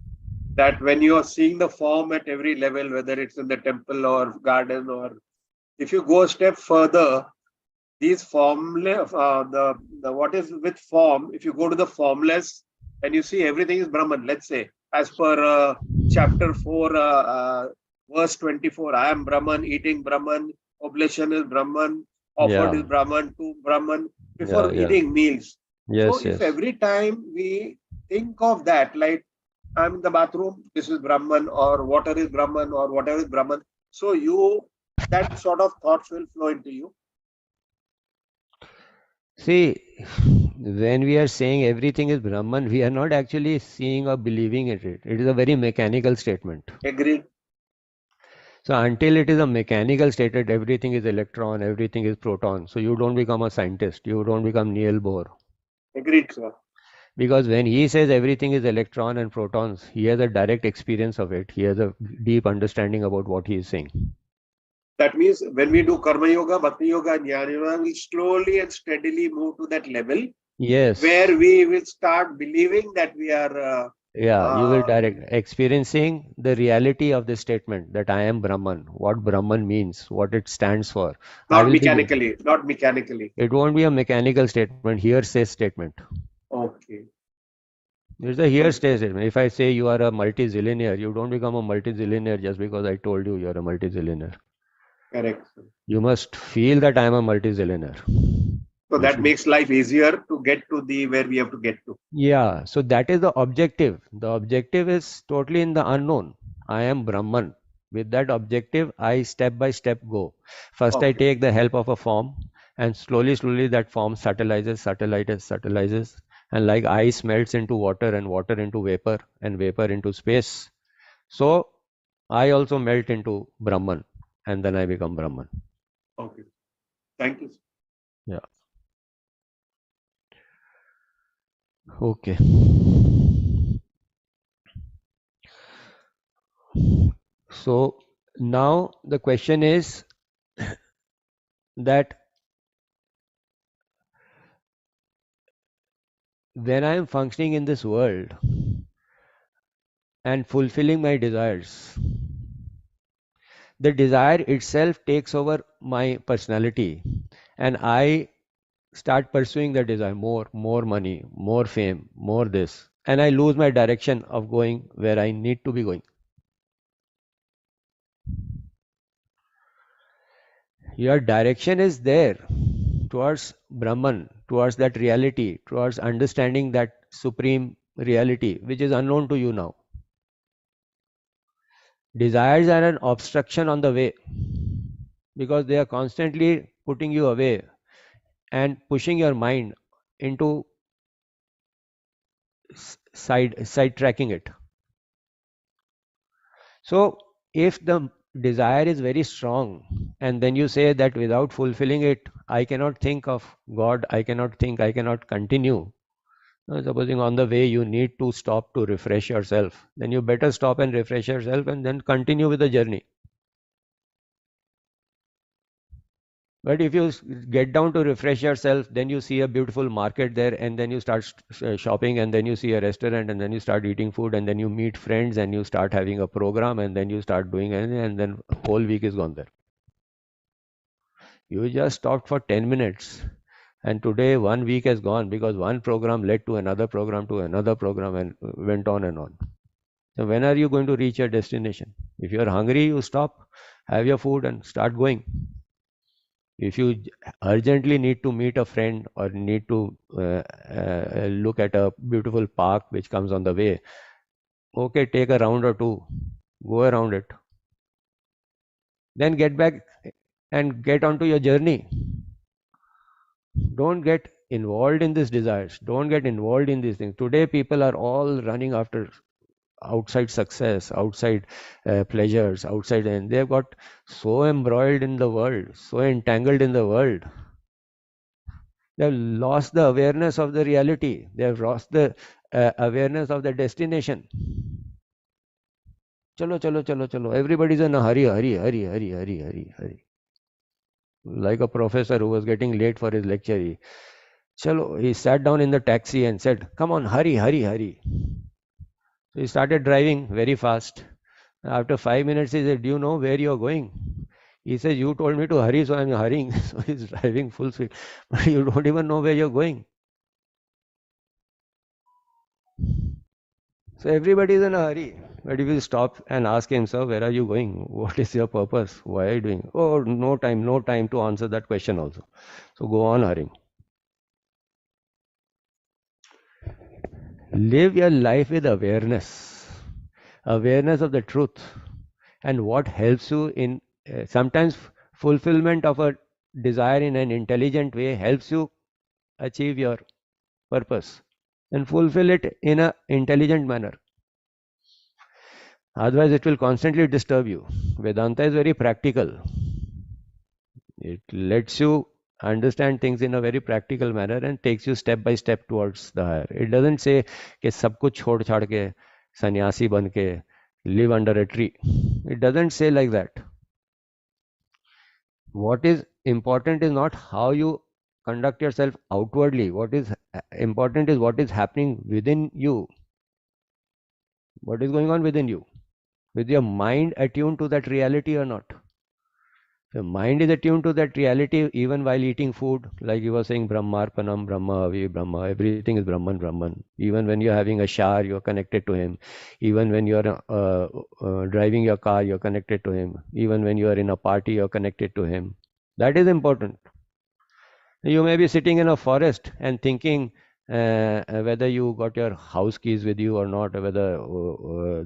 that when you are seeing the form at every level, whether it's in the temple or garden, or if you go a step further, these formless, the what is with form, if you go to the formless and you see everything is Brahman, let's say, as per chapter 4, verse 24, I am Brahman, eating Brahman, oblation is Brahman, offered is Brahman to Brahman before eating meals. Yes, so if every time we think of that, like I'm in the bathroom, this is Brahman, or water is Brahman, or whatever is Brahman, so that sort of thoughts will flow into you. See, when we are saying everything is Brahman, we are not actually seeing or believing it. It is a very mechanical statement. Agreed. So until it is a mechanical statement, everything is electron, everything is proton. So you don't become a scientist. You don't become Niels Bohr. Agreed, sir. Because when he says everything is electron and protons, he has a direct experience of it. He has a deep understanding about what he is saying. That means when we do Karma Yoga, Bhakti Yoga, and Jnana Yoga, we slowly and steadily move to that level. Yes. Where we will start believing that we are. You will direct experiencing the reality of this statement that I am Brahman, what Brahman means, what it stands for. Not mechanically. It won't be a mechanical statement, hearsay statement. Okay. It's a hearsay statement. If I say you are a multi-zillionaire, you don't become a multi-zillionaire just because I told you you're a multi-zillionaire. Correct. You must feel that I am a multi-zillionaire. So that makes life easier to get to where we have to get to. Yeah, so that is the objective. The objective is totally in the unknown. I am Brahman. With that objective, I step by step go. First, I take the help of a form, and slowly that form subtilizes, and like ice melts into water, and water into vapor, and vapor into space. So I also melt into Brahman, and then I become Brahman. Okay. Thank you. Yeah. Okay. So now the question is that when I am functioning in this world and fulfilling my desires, the desire itself takes over my personality, and I start pursuing the desire, more money, more fame, more this, and I lose my direction of going where I need to be going. Your direction is there towards Brahman, towards that reality, towards understanding that supreme reality, which is unknown to you now. Desires are an obstruction on the way because they are constantly putting you away and pushing your mind into sidetracking it. So if the desire is very strong and then you say that without fulfilling it, I cannot think of God, I cannot continue. Supposing on the way you need to stop to refresh yourself, then you better stop and refresh yourself and then continue with the journey. But if you get down to refresh yourself, then you see a beautiful market there, and then you start shopping, and then you see a restaurant, and then you start eating food, and then you meet friends, and you start having a program, and then you start doing anything, and then whole week is gone there. You just stopped for 10 minutes, and today 1 week has gone because one program led to another program and went on and on. So when are you going to reach your destination? If you are hungry, you stop, have your food, and start going. If you urgently need to meet a friend or need to look at a beautiful park which comes on the way, okay, take a round or two, go around it. Then get back and get onto your journey. Don't get involved in these desires. Don't get involved in these things. Today, people are all running after outside success, outside pleasures, outside, and they've got so embroiled in the world, so entangled in the world. They've lost the awareness of the reality. They've lost the awareness of the destination. Chalo, chalo, chalo, chalo. Everybody's in a hurry, hurry, hurry, hurry, hurry, hurry, hurry. Like a professor who was getting late for his lecture. He sat down in the taxi and said, "Come on, hurry, hurry, hurry." So he started driving very fast. After 5 minutes, he said, "Do you know where you're going?" He says, "You told me to hurry, so I'm hurrying." So he's driving full speed. But you don't even know where you're going. So everybody is in a hurry. But if you stop and ask him, "Sir, where are you going? What is your purpose? Why are you doing?" "Oh, no time to answer that question also." So go on hurrying. Live your life with awareness of the truth, and what helps you in sometimes fulfillment of a desire in an intelligent way helps you achieve your purpose and fulfill it in an intelligent manner. Otherwise, it will constantly disturb you. Vedanta is very practical. It lets you understand things in a very practical manner and takes you step by step towards the higher. It doesn't say कि सब कुछ छोड़ छाड़ के सन्यासी बन के live under a tree. It doesn't say like that. What is important is not how you conduct yourself outwardly. What is important is what is happening within you. What is going on within you? With your mind attuned to that reality or not? The mind is attuned to that reality even while eating food, like you were saying, Brahmarpanam, Brahma, Avi, Brahma, everything is Brahman, Brahman. Even when you're having a shower, you're connected to him. Even when you're driving your car, you're connected to him. Even when you're in a party, you're connected to him. That is important. You may be sitting in a forest and thinking whether you got your house keys with you or not, whether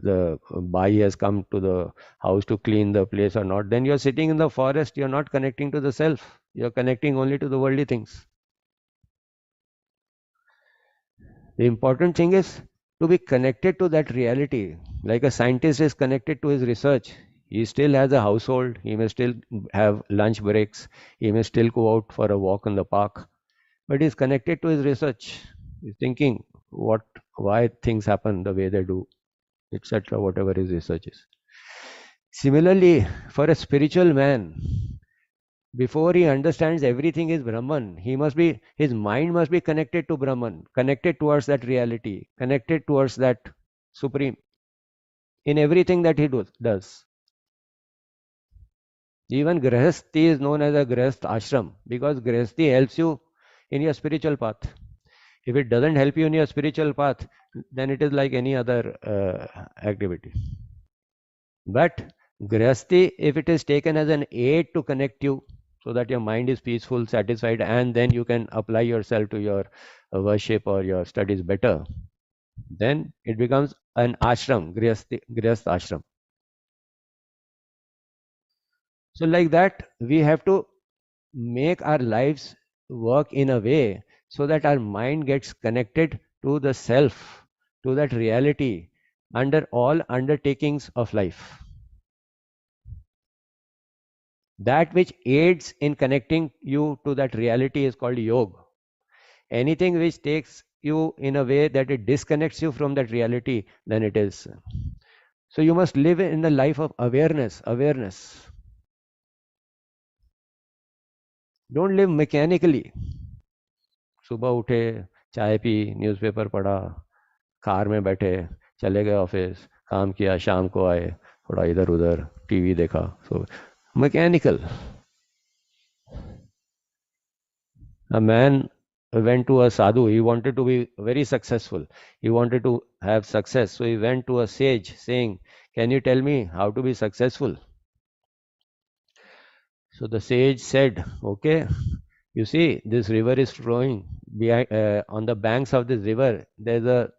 the bai has come to the house to clean the place or not. Then you're sitting in the forest, you're not connecting to the self. You're connecting only to the worldly things. The important thing is to be connected to that reality. Like a scientist is connected to his research. He still has a household. He may still have lunch breaks. He may still go out for a walk in the park. But he's connected to his research. He's thinking why things happen the way they do, etc. Whatever his research is. Similarly, for a spiritual man, before he understands everything is Brahman, his mind must be connected to Brahman, connected towards that reality, connected towards that supreme in everything that he does. Even Grihasthi is known as a Grihasth ashram because Grihasthi helps you in your spiritual path. If it doesn't help you in your spiritual path, then it is like any other activity. But Grihasthi, if it is taken as an aid to connect you so that your mind is peaceful, satisfied, and then you can apply yourself to your worship or your studies better, then it becomes an ashram, Grihasth ashram. So like that, we have to make our lives work in a way so that our mind gets connected to the self, to that reality under all undertakings of life. That which aids in connecting you to that reality is called yoga. Anything which takes you in a way that it disconnects you from that reality, then it is. So you must live in the life of awareness. Don't live mechanically. सुबह उठे, चाय P, newspaper पढ़ा, car में बैठे, चले गए office, काम किया, शाम को आए, थोड़ा इधर उधर टीवी देखा. So mechanical. A man went to a sadhu. He wanted to be very successful. He wanted to have success. So he went to a sage saying, "Can you tell me how to be successful?" So the sage said, "Okay, you see, this river is flowing. Behind, on the banks of this river, there's a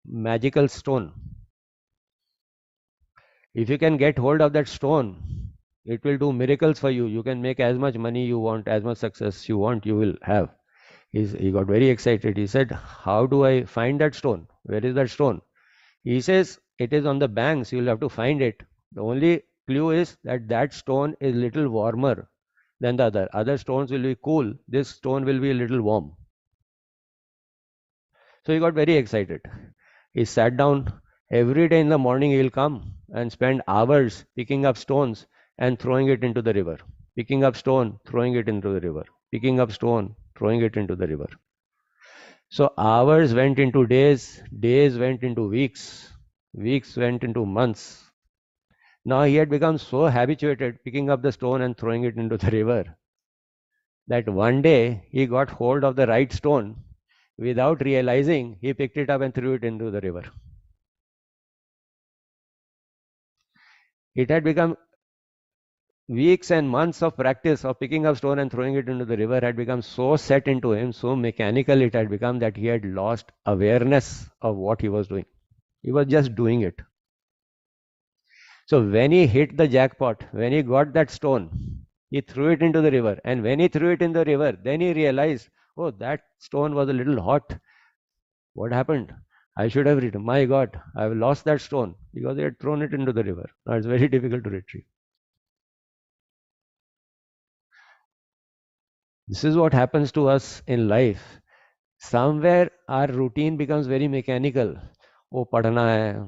magical stone. If you can get hold of that stone, it will do miracles for you. You can make as much money you want, as much success you want, you will have." He got very excited. He said, "How do I find that stone? Where is that stone?" He says, "It is on the banks. You'll have to find it. The only clue is that that stone is little warmer than the other. Other stones will be cool. This stone will be a little warm." So he got very excited. He sat down. Every day in the morning he will come and spend hours picking up stones and throwing it into the river. Picking up stone, throwing it into the river. Picking up stone, throwing it into the river. So hours went into days, days went into weeks, weeks went into months. Now he had become so habituated picking up the stone and throwing it into the river that one day he got hold of the right stone. Without realizing, he picked it up and threw it into the river. It had become weeks and months of practice of picking up stone and throwing it into the river had become so set into him, so mechanical it had become that he had lost awareness of what he was doing. He was just doing it. So when he hit the jackpot, when he got that stone, he threw it into the river. And when he threw it in the river, then he realized, oh, that stone was a little hot. What happened? I should have written, my God, I have lost that stone because he had thrown it into the river. Now it's very difficult to retrieve. This is what happens to us in life. Somewhere our routine becomes very mechanical. Oh, padhna hai.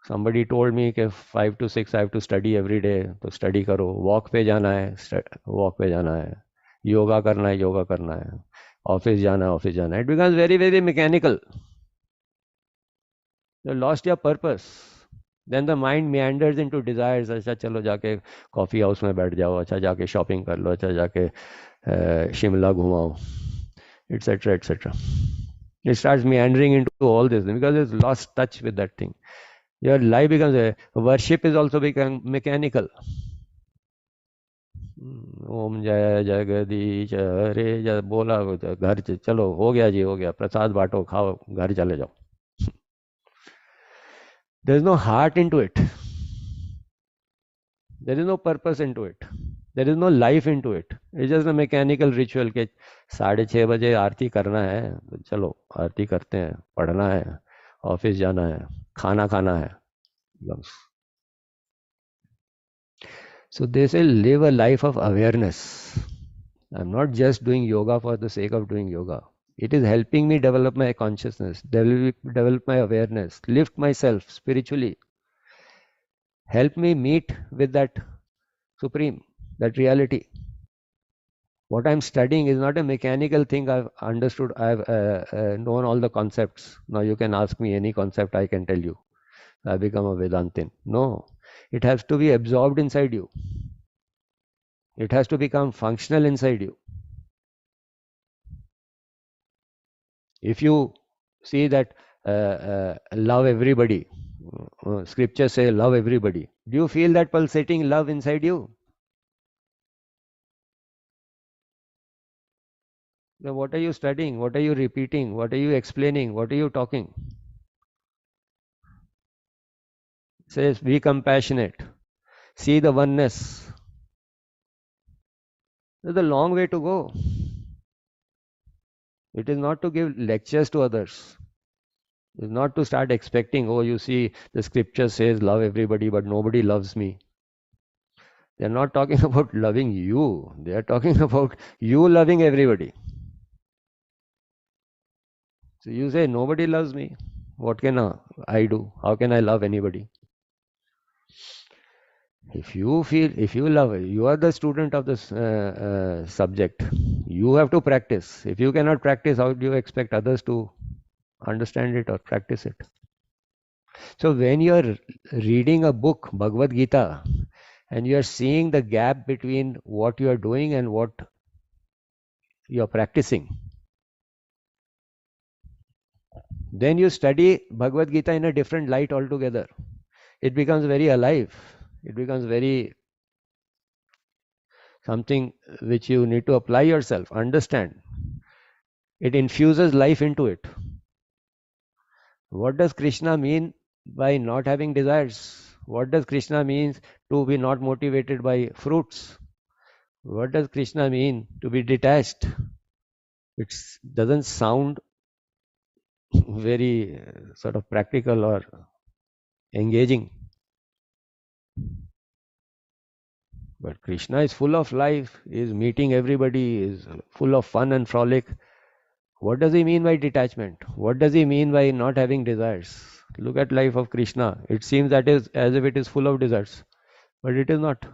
Somebody told me that 5 to 6 I have to study every day. So study karo. Walk pe jana hai. Walk pe jana hai. Yoga karna hai. Yoga karna hai. Office jana hai. Office jana hai. It becomes very, very mechanical. You lost your purpose. Then the mind meanders into desires. अच्छा चलो जाके coffee house में बैठ जाओ. अच्छा जाके shopping कर लो. अच्छा जाके शिमला घुमाओ. Etc. etc. It starts meandering into all this because it's lost touch with that thing. Your life becomes worship is also become mechanical. ओम जय जगदीश हरे जय बोला घर चलो हो गया जी हो गया प्रसाद बांटो खाओ घर चले जाओ. There is no heart into it. There is no purpose into it. There is no life into it. It's just a mechanical ritual के 6:30 बजे आरती करना है तो चलो आरती करते हैं पढ़ना है ऑफिस जाना है खाना खाना है. So they say live a life of awareness. I'm not just doing yoga for the sake of doing yoga. It is helping me develop my consciousness, develop my awareness, lift myself spiritually, Help me meet with that Supreme, that reality. What I'm studying is not a mechanical thing. I've understood, I've known all the concepts. Now you can ask me any concept, I can tell you. I become a Vedantin. No, it has to be absorbed inside you. It has to become functional inside you. If you see that love everybody, scriptures say love everybody. Do you feel that pulsating love inside you? Then what are you studying? What are you repeating? What are you explaining? What are you talking? It says, be compassionate. See the oneness. There's a long way to go. It is not to give lectures to others. It's not to start expecting, oh, you see, the scripture says love everybody, but nobody loves me. They're not talking about loving you. They are talking about you loving everybody. So you say, nobody loves me. What can I do? How can I love anybody? If you feel, if you love it, you are the student of this subject. You have to practice. If you cannot practice, how do you expect others to understand it or practice it? So when you are reading a book, Bhagavad Gita, and you are seeing the gap between what you are doing and what you are practicing, then you study Bhagavad Gita in a different light altogether. It becomes very alive. It becomes very something which you need to apply yourself, understand. It infuses life into it. What does Krishna mean by not having desires? What does Krishna mean to be not motivated by fruits? What does Krishna mean to be detached? It doesn't sound very sort of practical or engaging. But Krishna is full of life, is meeting everybody, is full of fun and frolic. What does he mean by detachment? What does he mean by not having desires? Look at life of Krishna. It seems that is as if it is full of desires, but it is not.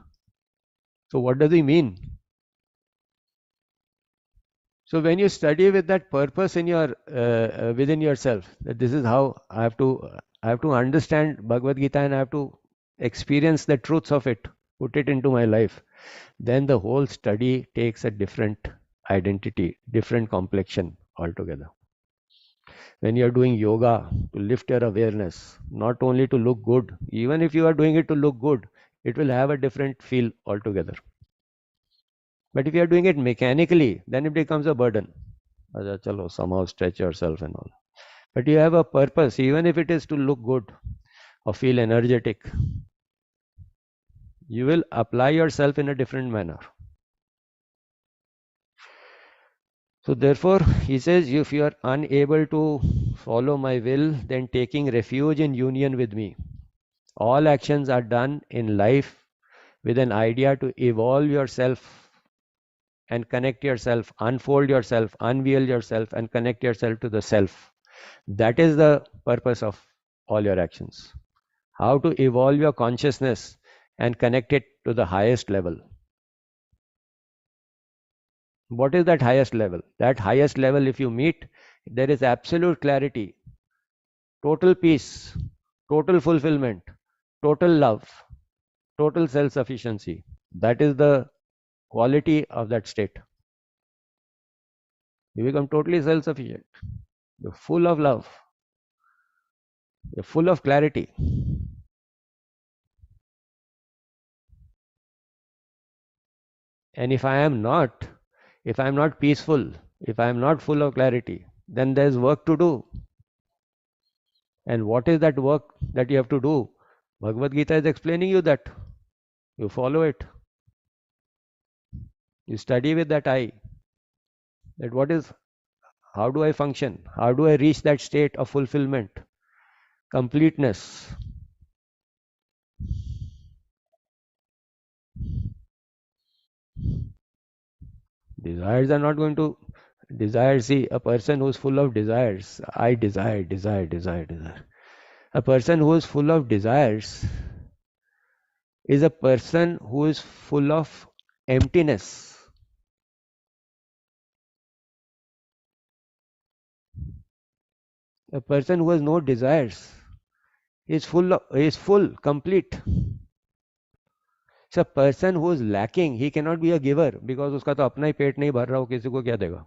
So what does he mean? So when you study with that purpose in your within yourself, that this is how I have to understand Bhagavad Gita and I have to experience the truths of it, put it into my life, then the whole study takes a different identity, different complexion altogether. When you are doing yoga to lift your awareness, not only to look good, even if you are doing it to look good, it will have a different feel altogether. But if you are doing it mechanically, then it becomes a burden. Chalo, somehow stretch yourself and all. But you have a purpose, even if it is to look good or feel energetic. You will apply yourself in a different manner. So therefore, he says, if you are unable to follow my will, then taking refuge in union with me. All actions are done in life with an idea to evolve yourself and connect yourself, unfold yourself, unveil yourself, and connect yourself to the self. That is the purpose of all your actions. How to evolve your consciousness and connect it to the highest level. What is that highest level? That highest level, if you meet, there is absolute clarity, total peace, total fulfillment, total love, total self-sufficiency. That is the quality of that state. You become totally self-sufficient. You're full of love. You're full of clarity. And if I am not peaceful, if I am not full of clarity, then there's work to do. And what is that work that you have to do? Bhagavad Gita is explaining you that. You follow it. You study with that eye. That what is, how do I function? How do I reach that state of fulfillment, completeness? Desires are not going to desire. See, a person who's full of desires, I desire. A person who is full of desires is a person who is full of emptiness. A person who has no desires is full, complete. So a person who is lacking, he cannot be a giver because उसका तो अपना ही पेट नहीं भर रहा हो, किसी को क्या देगा?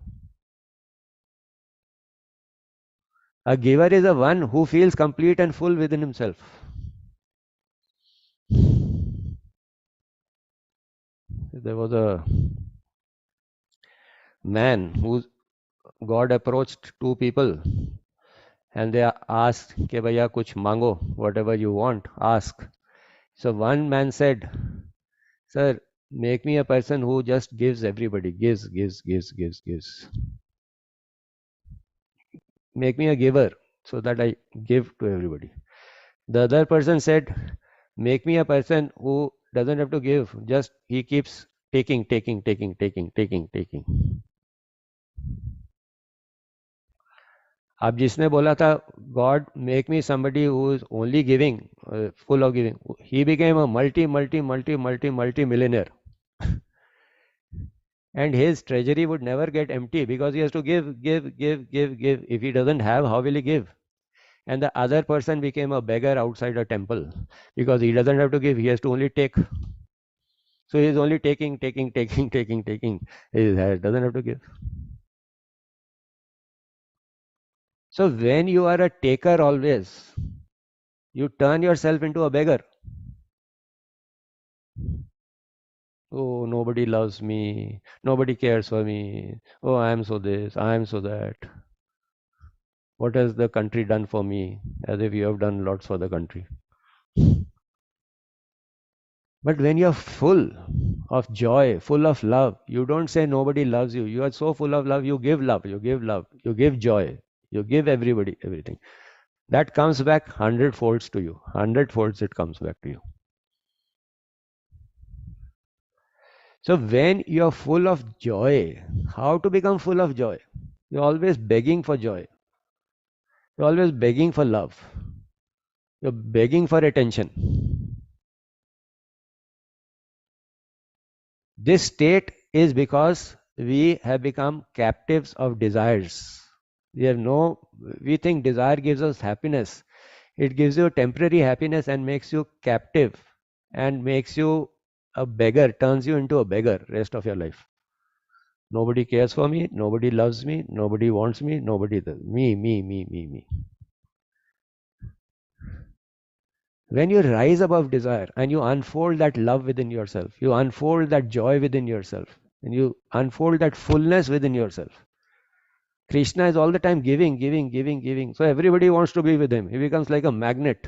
A giver is a one who feels complete and full within himself. There was a man who God approached two people and they asked कि भैया कुछ मांगो, whatever you want, ask. So one man said, sir, make me a person who just gives everybody, gives. Make me a giver so that I give to everybody. The other person said, make me a person who doesn't have to give, just he keeps taking. अब जिसने बोला था God make me somebody who is only giving, full of giving, he became a multi millionaire. And his treasury would never get empty because he has to give. If he doesn't have, how will he give? And the other person became a beggar outside a temple because he doesn't have to give, he has to only take. So he is only taking. He doesn't have to give. So when you are a taker always, you turn yourself into a beggar. Oh, nobody loves me, nobody cares for me. Oh, I am so this, I am so that. What has the country done for me? As if you have done lots for the country. But when you are full of joy, full of love, you don't say nobody loves you. You are so full of love, you give love, you give joy, you give everybody everything. That comes back 100 folds to you. 100 folds it comes back to you. So when you are full of joy, how to become full of joy? You're always begging for joy. You're always begging for love. You're begging for attention. This state is because we have become captives of desires. We think desire gives us happiness. It gives you temporary happiness and makes you captive and makes you a beggar, turns you into a beggar rest of your life. Nobody cares for me, nobody loves me, nobody wants me, nobody does. Me. When you rise above desire and you unfold that love within yourself, you unfold that joy within yourself, and you unfold that fullness within yourself. Krishna is all the time giving. So everybody wants to be with him. He becomes like a magnet.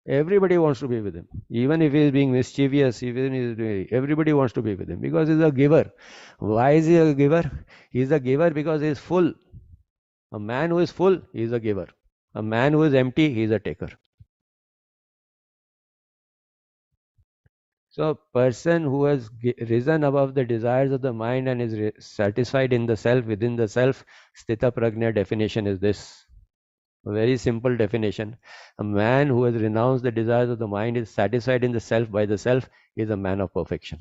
Everybody wants to be with him. Even if he is being mischievous, everybody wants to be with him because he's a giver. Why is he a giver? He's a giver because he is full. A man who is full, he is a giver. A man who is empty, he is a taker. So a person who has risen above the desires of the mind and is satisfied in the self, within the self, Sthita Prajna definition is this. A very simple definition. A man who has renounced the desires of the mind, is satisfied in the self by the self, is a man of perfection.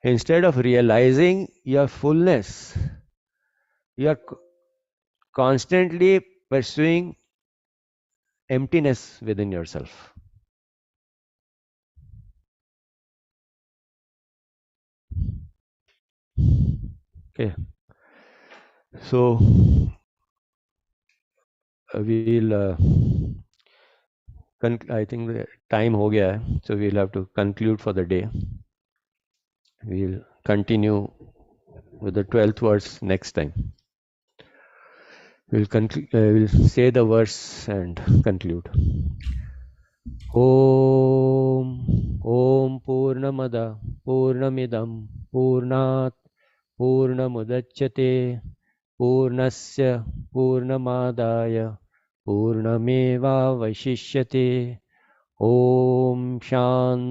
Instead of realizing your fullness, you are constantly pursuing emptiness within yourself. Okay. So we'll I think the time ho gaya hai, so we'll have to conclude for the day. We'll continue with the 12th verse next time. We'll say the verse and conclude. Om Purnamada Purnamidam Purnat Purnamudachyate Purnasya Purnamadaya Purnameva Vaishishyate. Om Shanti.